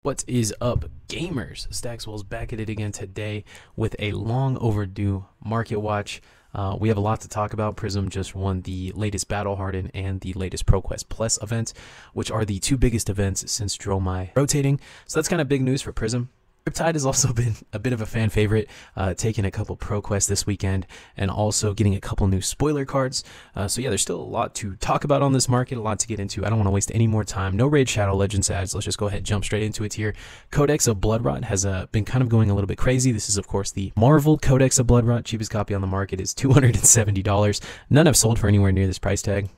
What is up, gamers? Staxwell's back at it again today with a long overdue market watch. We have a lot to talk about. Prism just won the latest Battle Harden and the latest ProQuest Plus event, which are the two biggest events since Dromai rotating. So that's kind of big news for Prism. Riptide has also been a bit of a fan favorite, taking a couple ProQuests this weekend and also getting a couple new spoiler cards. So yeah, there's still a lot to talk about on this market, a lot to get into. I don't want to waste any more time. No Raid Shadow Legends ads. Let's just go ahead and jump straight into it here. Codex of Bloodrot has been kind of going a little bit crazy. This is, of course, the Marvel Codex of Bloodrot. Cheapest copy on the market is $270. None have sold for anywhere near this price tag.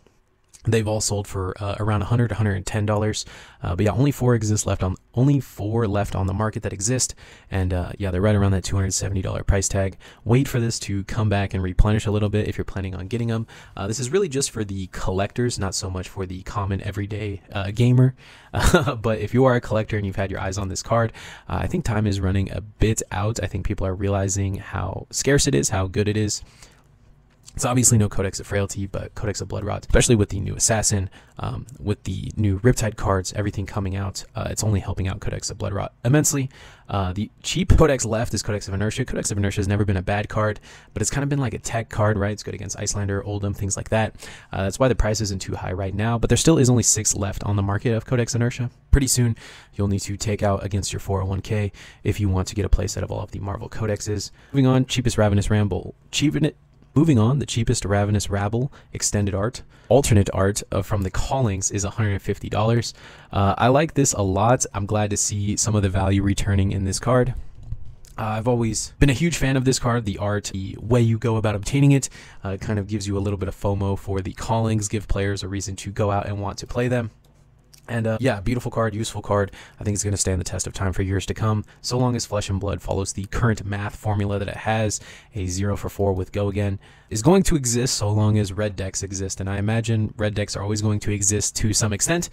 They've all sold for around $100 to $110, but yeah, only four left on the market that exist, and yeah, they're right around that $270 price tag. Wait for this to come back and replenish a little bit if you're planning on getting them. This is really just for the collectors, not so much for the common everyday gamer. But if you are a collector and you've had your eyes on this card, I think time is running a bit out. I think people are realizing how scarce it is, how good it is. It's obviously no Codex of Frailty, but Codex of Bloodrot, especially with the new Assassin, with the new Riptide cards, everything coming out, it's only helping out Codex of Bloodrot immensely. The cheap Codex left is Codex of Inertia. Codex of Inertia has never been a bad card, but it's kind of been like a tech card, right? It's good against Icelander, Oldham, things like that. That's why the price isn't too high right now, but there still is only 6 left on the market of Codex Inertia. Pretty soon, you'll need to take out against your 401k if you want to get a playset of all of the Marvel Codexes. Moving on, cheapest Ravenous Ramble. Moving on, the cheapest Ravenous Rabble extended art, alternate art from the Callings is $150. I like this a lot. I'm glad to see some of the value returning in this card. I've always been a huge fan of this card. The art, the way you go about obtaining it, kind of gives you a little bit of FOMO for the Callings, give players a reason to go out and want to play them. And yeah, beautiful card, useful card. I think it's going to stand the test of time for years to come, so long as Flesh and Blood follows the current math formula that it has. A 0 for 4 with Go Again is going to exist so long as red decks exist, and I imagine red decks are always going to exist to some extent.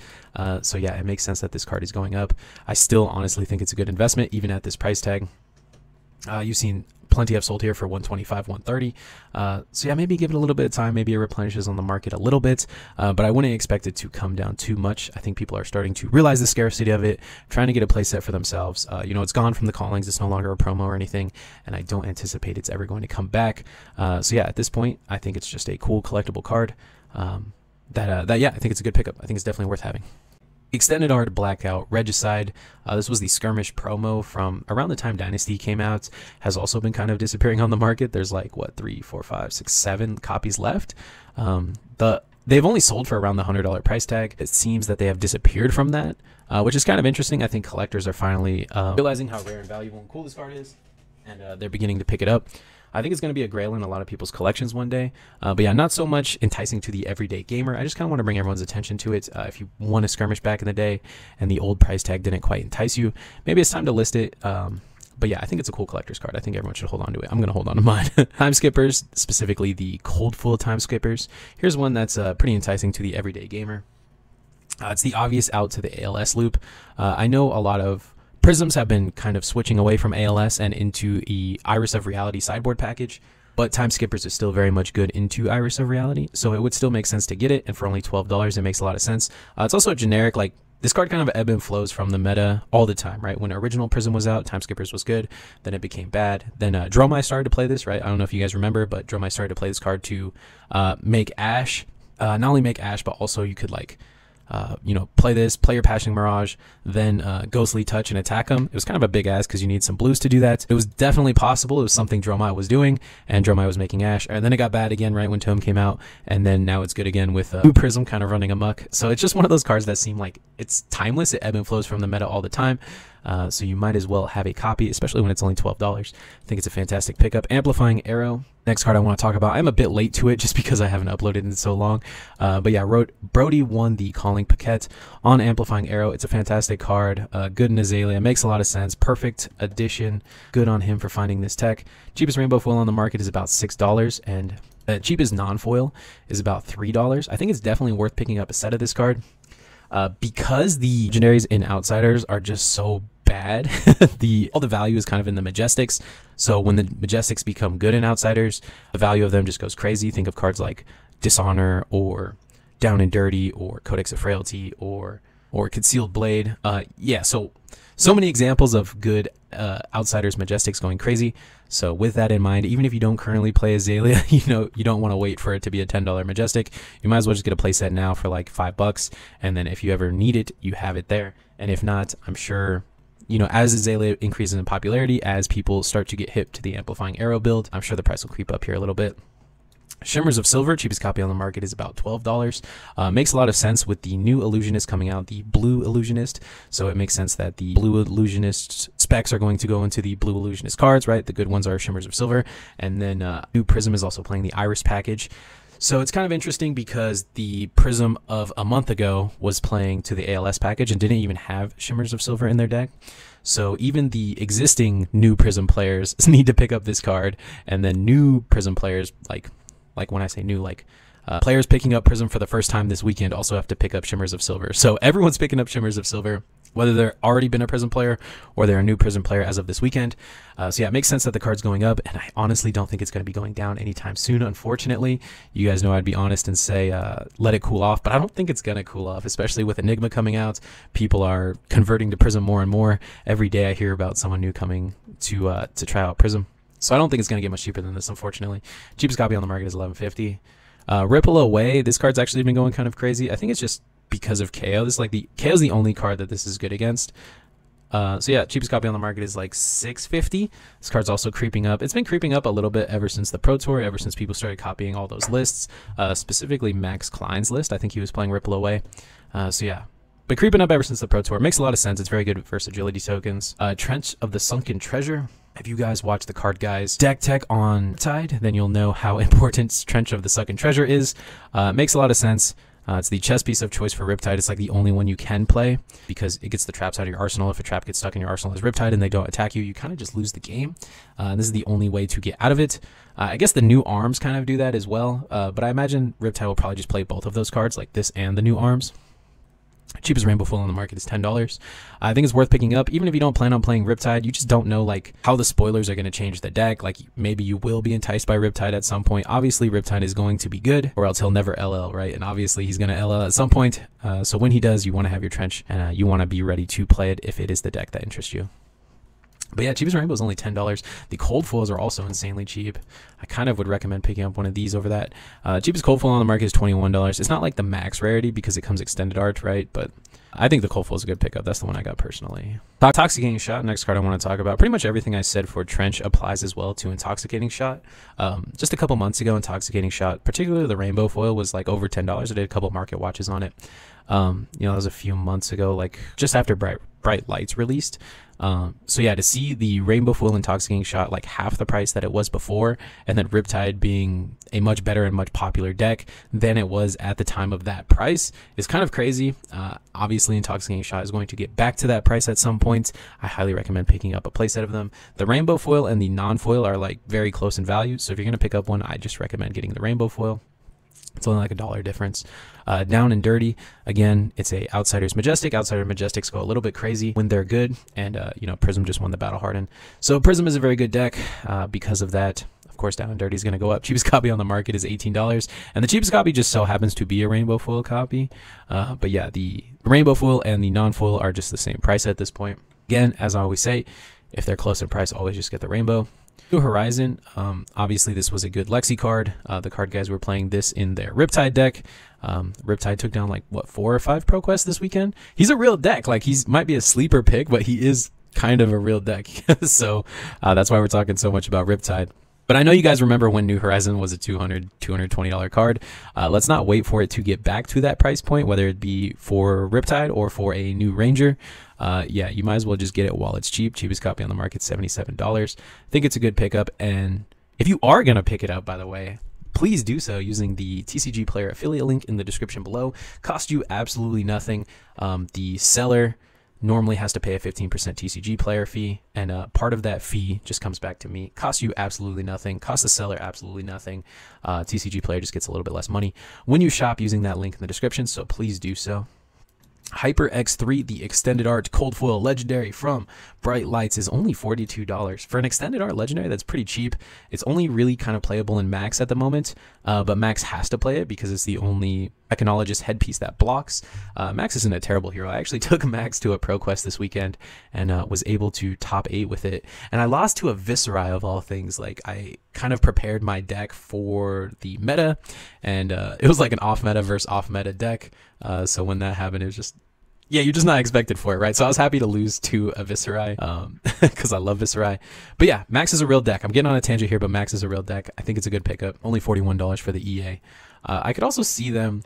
So yeah, it makes sense that this card is going up. I still honestly think it's a good investment, even at this price tag. You've seen plenty have sold here for 125, 130. So yeah, maybe give it a little bit of time. Maybe it replenishes on the market a little bit, but I wouldn't expect it to come down too much. I think people are starting to realize the scarcity of it, trying to get a playset for themselves. You know, it's gone from the Callings. It's no longer a promo or anything, and I don't anticipate it's ever going to come back. So yeah, at this point, I think it's just a cool collectible card. Yeah, I think it's a good pickup. I think it's definitely worth having. Extended art Blackout Regicide. This was the skirmish promo from around the time Dynasty came out. Has also been kind of disappearing on the market. There's like what 3, 4, 5, 6, 7 copies left. They've only sold for around the $100 price tag. It seems that they have disappeared from that, which is kind of interesting. I think collectors are finally realizing how rare and valuable and cool this card is, and they're beginning to pick it up. I think it's going to be a grail in a lot of people's collections one day. But yeah, not so much enticing to the everyday gamer. I just kind of want to bring everyone's attention to it. If you won a skirmish back in the day and the old price tag didn't quite entice you, maybe it's time to list it. But yeah, I think it's a cool collector's card. I think everyone should hold on to it. I'm going to hold on to mine. Time skippers, specifically the cold full time skippers. Here's one that's pretty enticing to the everyday gamer. It's the obvious out to the ALS loop. I know a lot of Prisms have been kind of switching away from ALS and into the Iris of Reality sideboard package, but Time Skippers is still very much good into Iris of Reality, so it would still make sense to get it, and for only $12, it makes a lot of sense. It's also a generic, like, this card kind of ebb and flows from the meta all the time, right? When original Prism was out, Time Skippers was good, then it became bad. Then Dromai started to play this, right? I don't know if you guys remember, but Dromai started to play this card to make Ash, not only make Ash, but also you could, like, you know, play your Passioning Mirage, then Ghostly Touch and attack them. It was kind of a big ass because you need some blues to do that. It was definitely possible. It was something Dromai was doing, and Dromai was making Ash. And then it got bad again right when Tome came out, and then now it's good again with Blue Prism kind of running amok. So it's just one of those cards that seem like it's timeless. It ebb and flows from the meta all the time. So you might as well have a copy, especially when it's only $12. I think it's a fantastic pickup. Amplifying Arrow. Next card I want to talk about. I'm a bit late to it just because I haven't uploaded in so long. But yeah, Brody won the Calling Paquette on Amplifying Arrow. It's a fantastic card. Good in Azalea. Makes a lot of sense. Perfect addition. Good on him for finding this tech. Cheapest rainbow foil on the market is about $6, and cheapest non-foil is about $3. I think it's definitely worth picking up a set of this card. Because the legendaries in Outsiders are just so bad, all the value is kind of in the Majestics. So when the Majestics become good in Outsiders, the value of them just goes crazy. Think of cards like Dishonor or Down and Dirty or Codex of Frailty or Concealed Blade. Yeah, so So many examples of good Outsiders Majestics going crazy. So with that in mind, even if you don't currently play Azalea, you don't want to wait for it to be a $10 Majestic. You might as well just get a playset now for like $5, and then if you ever need it, you have it there. And if not, I'm sure, as Azalea increases in popularity, as people start to get hip to the Amplifying Arrow build, I'm sure the price will creep up here a little bit. Shimmers of Silver, cheapest copy on the market, is about $12. Makes a lot of sense with the new Illusionist coming out, the Blue Illusionist. So it makes sense that the Blue Illusionist specs are going to go into the Blue Illusionist cards, right? The good ones are Shimmers of Silver. And then new Prism is also playing the Iris package. So it's kind of interesting because the Prism of a month ago was playing to the ALS package and didn't even have Shimmers of Silver in their deck. So even the existing new Prism players need to pick up this card, and then new Prism players, like when I say new, players picking up Prism for the first time this weekend also have to pick up Shimmers of Silver. So everyone's picking up Shimmers of Silver, whether they're already been a Prism player or they're a new Prism player as of this weekend. So yeah, it makes sense that the card's going up, and I honestly don't think it's going to be going down anytime soon, unfortunately. You guys know I'd be honest and say let it cool off, but I don't think it's going to cool off, especially with Enigma coming out. People are converting to Prism more and more. Every day I hear about someone new coming to try out Prism. So I don't think it's going to get much cheaper than this, unfortunately. Cheapest copy on the market is $11.50. Ripple Away, this card's actually been going kind of crazy. I think it's just because of KO. This is KO is the only card that this is good against. So yeah, cheapest copy on the market is like $6.50. This card's also creeping up. It's been creeping up a little bit ever since the Pro Tour, ever since people started copying all those lists, specifically Max Klein's list. I think he was playing Ripple Away. So yeah. But creeping up ever since the Pro Tour. Makes a lot of sense. It's very good versus agility tokens. Trench of the Sunken Treasure. If you guys watch the Card Guys deck tech on Riptide, then you'll know how important Trench of the Sunken Treasure is. Makes a lot of sense. It's the chess piece of choice for Riptide. It's like the only one you can play because it gets the traps out of your arsenal. If a trap gets stuck in your arsenal as Riptide and they don't attack you, you kind of just lose the game. This is the only way to get out of it. I guess the new arms kind of do that as well, but I imagine Riptide will probably just play both of those cards, like this and the new arms. Cheapest Rainbow Foil on the market is $10. I think it's worth picking up, even if you don't plan on playing Riptide. You just don't know how the spoilers are going to change the deck. Maybe you will be enticed by Riptide at some point. Obviously, Riptide is going to be good, or else he'll never LL, right? And obviously, he's going to LL at some point. So when he does, you want to have your Trench, and you want to be ready to play it if it is the deck that interests you. But yeah, cheapest Rainbow is only $10. The cold foils are also insanely cheap. I kind of would recommend picking up one of these over that. Cheapest cold foil on the market is $21. It's not like the max rarity because it comes extended art, right? But I think the cold foil is a good pickup. That's the one I got personally. Intoxicating Shot, next card I want to talk about. Pretty much everything I said for Trench applies as well to Intoxicating Shot. Just a couple months ago, Intoxicating Shot, particularly the rainbow foil, was like over $10. I did a couple market watches on it. That was a few months ago, just after Bright Lights released. So yeah, to see the Rainbow Foil Intoxicating Shot like half the price that it was before, and then Riptide being a much better and much popular deck than it was at the time of that price is kind of crazy. Obviously, Intoxicating Shot is going to get back to that price at some point. I highly recommend picking up a playset of them. The Rainbow Foil and the non-foil are very close in value, so if you're going to pick up one, I just recommend getting the Rainbow Foil. It's only like $1 difference. Down and Dirty, again, it's a Outsiders Majestic. Outsider Majestics go a little bit crazy when they're good, and Prism just won the Battle Harden. So Prism is a very good deck because of that. Of course, Down and Dirty is going to go up. Cheapest copy on the market is $18, and the cheapest copy just so happens to be a Rainbow Foil copy. But yeah, the Rainbow Foil and the non-foil are just the same price at this point. Again, as I always say, if they're close in price, always just get the Rainbow. New Horizon, obviously this was a good Lexi card. The Card Guys were playing this in their Riptide deck. Riptide took down 4 or 5 Pro Quests this weekend. He's a real deck. He might be a sleeper pick, but he is kind of a real deck. So that's why we're talking so much about Riptide. But I know you guys remember when New Horizon was a $220 card. Let's not wait for it to get back to that price point, whether it be for Riptide or for a new Ranger. Yeah, you might as well just get it while it's cheap. Cheapest copy on the market, $77. I think it's a good pickup. And if you are going to pick it up, by the way, please do so using the TCG Player affiliate link in the description below. Cost you absolutely nothing. The seller normally has to pay a 15% TCG Player fee, and part of that fee just comes back to me. Costs you absolutely nothing. Costs the seller absolutely nothing. TCG Player just gets a little bit less money when you shop using that link in the description, so please do so. Hyper X3, the extended art cold foil legendary from Bright Lights, is only $42. For an extended art legendary, that's pretty cheap. It's only really kind of playable in Max at the moment, but Max has to play it because it's the only Iconologist headpiece that blocks. Max isn't a terrible hero. I actually took Max to a pro quest this weekend and was able to top 8 with it. And I lost to a Viscerai of all things. Like, I kind of prepared my deck for the meta, and it was like an off meta versus off meta deck. So when that happened, it was just, yeah, you're just not expected for it, right? So I was happy to lose to a Viscerai because I love Viscerai. But yeah, Max is a real deck. I'm getting on a tangent here, but Max is a real deck. I think it's a good pickup. Only $41 for the EA. I could also see them,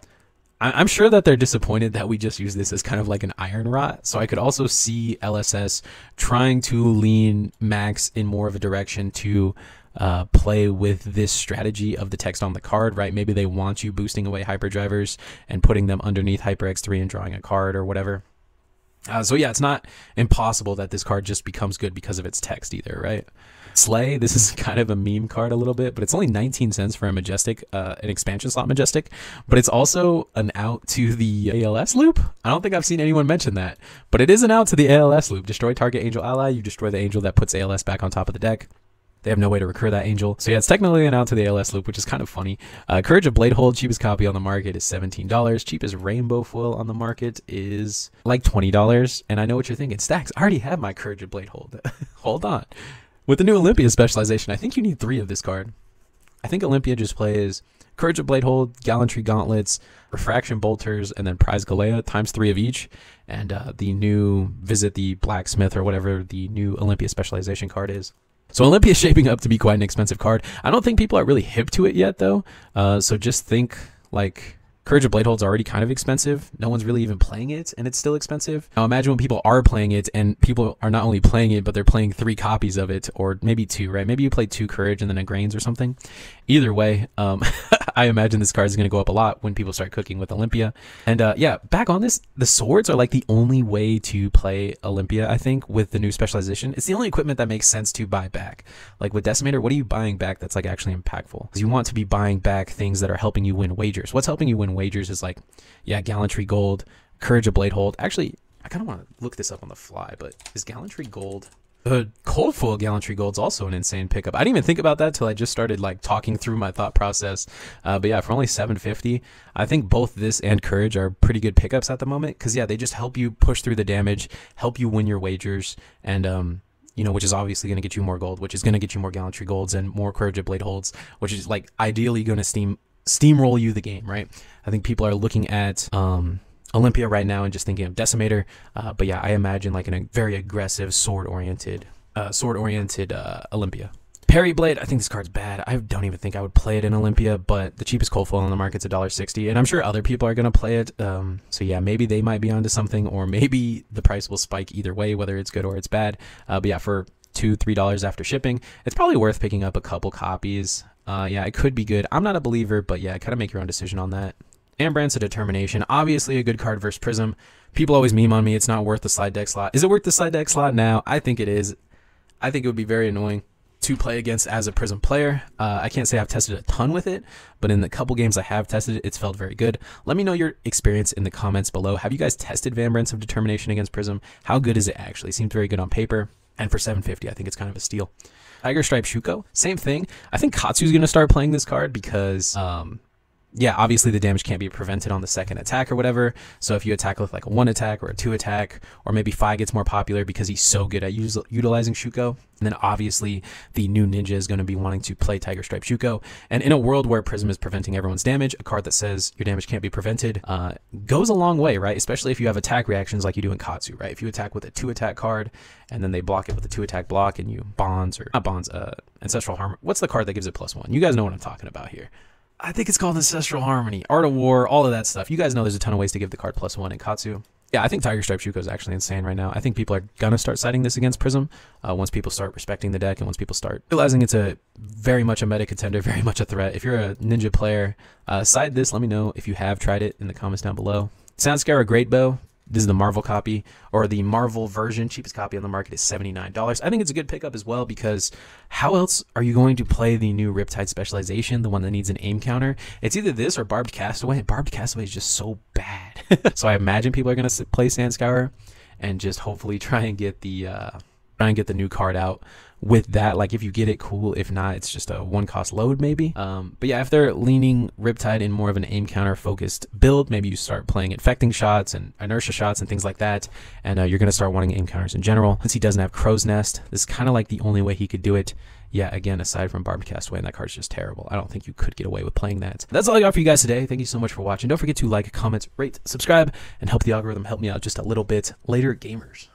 I'm sure that they're disappointed that we just use this as kind of like an iron rot. So I could also see LSS trying to lean Max in more of a direction to play with this strategy of the text on the card, right? Maybe they want you boosting away hyperdrivers and putting them underneath Hyper X3 and drawing a card or whatever. So yeah, it's not impossible that this card just becomes good because of its text either, right? Slay, this is kind of a meme card a little bit, but it's only 19 cents for a Majestic, an expansion slot Majestic, but it's also an out to the ALS loop. I don't think I've seen anyone mention that, but it is an out to the ALS loop. Destroy target angel ally, you destroy the angel that puts ALS back on top of the deck. They have no way to recur that angel. So yeah, it's technically an out to the ALS loop, which is kind of funny. Courage of Bladehold, cheapest copy on the market is $17. Cheapest rainbow foil on the market is like $20. And I know what you're thinking. Stacks, I already have my Courage of Bladehold. Hold on. With the new Olympia specialization, I think you need 3 of this card. I think Olympia just plays Courage of Bladehold, Gallantry Gauntlets, Refraction Bolters, and then Prize Galea times 3 of each. And the new Visit the Blacksmith or whatever the new Olympia specialization card is. So Olympia is shaping up to be quite an expensive card. I don't think people are really hip to it yet, though. So just think, like, Courage of Bladehold's already kind of expensive. No one's really even playing it, and it's still expensive. Now imagine when people are playing it, and people are not only playing it, but they're playing 3 copies of it, or maybe 2, right? Maybe you play 2 Courage and then a Grains or something. Either way, I imagine this card is going to go up a lot when people start cooking with Olympia. And yeah, back on this, the swords are like the only way to play Olympia, I think, with the new specialization. It's the only equipment that makes sense to buy back. Like with Decimator, what are you buying back that's like actually impactful? Because you want to be buying back things that are helping you win wagers. What's helping you win wagers is like, yeah, Gallantry Gold, Courage of Bladehold. Actually, I kind of want to look this up on the fly, but is Gallantry Gold... Cold Foil Gallantry Gold's also an insane pickup. I didn't even think about that till I just started like talking through my thought process. But yeah, for only $7.50, I think both this and Courage are pretty good pickups at the moment. Because yeah, they just help you push through the damage, help you win your wagers, and you know, which is obviously going to get you more gold, which is going to get you more Gallantry Golds and more Courage of Bladeholds, which is like ideally going to steamroll you the game, right? I think people are looking at Olympia right now and just thinking of Decimator, but yeah, I imagine like a very aggressive sword-oriented Olympia. Parry Blade, I think this card's bad. I don't even think I would play it in Olympia, but the cheapest cold foil on the market's $1.60, and I'm sure other people are going to play it. So yeah, maybe they might be onto something, or maybe the price will spike either way, whether it's good or it's bad. But yeah, for $2-3 after shipping, it's probably worth picking up a couple copies. Yeah, it could be good. I'm not a believer, but yeah, kind of make your own decision on that. Ambrance of Determination, obviously a good card versus Prism. People always meme on me, it's not worth the slide deck slot. Is it worth the slide deck slot now? I think it is. I think it would be very annoying to play against as a Prism player. I can't say I've tested a ton with it, but in the couple games I have tested it, it's felt very good. Let me know your experience in the comments below. Have you guys tested Ambrance of Determination against Prism? How good is it actually? It seemed very good on paper, and for $7.50, I think it's kind of a steal. Tiger Stripe Shuko, same thing. I think Katsu's going to start playing this card because... yeah, obviously the damage can't be prevented on the second attack or whatever. So if you attack with like a 1 attack or a 2 attack, or maybe Fi gets more popular because he's so good at utilizing Shuko. And then obviously the new ninja is going to be wanting to play Tiger Stripe Shuko. And in a world where Prism is preventing everyone's damage, a card that says your damage can't be prevented goes a long way, right? Especially if you have attack reactions like you do in Katsu, right? If you attack with a 2 attack card and then they block it with a 2 attack block and you bonds, or not bonds, Ancestral Harmony. What's the card that gives it +1? You guys know what I'm talking about here. I think it's called Ancestral Harmony, Art of War, all of that stuff. You guys know there's a ton of ways to give the card +1 in Katsu. Yeah, I think Tiger Stripe Shuko is actually insane right now. I think people are going to start citing this against Prism once people start respecting the deck and once people start realizing it's a very much a meta contender, very much a threat. If you're a Ninja player, cite this. Let me know if you have tried it in the comments down below. Soundscara Great Bow. This is the Marvel copy, or the Marvel version. Cheapest copy on the market is $79. I think it's a good pickup as well, because how else are you going to play the new Riptide specialization, the one that needs an aim counter? It's either this or Barbed Castaway, and Barbed Castaway is just so bad. So I imagine people are going to play Sandscour and just hopefully try and get the try and get the new card out with that. Like if you get it, cool. If not, it's just a one cost load maybe. But yeah, if they're leaning Riptide in more of an aim counter focused build, maybe you start playing infecting shots and inertia shots and things like that, and you're going to start wanting aim counters in general. Since he doesn't have Crow's Nest, this is kind of like the only way he could do it. Yeah, again, aside from Barbed Castaway, and that card's just terrible. I don't think you could get away with playing that. That's all I got for you guys today. Thank you so much for watching. Don't forget to like, comment, rate, subscribe, and help the algorithm help me out just a little bit. Later, gamers.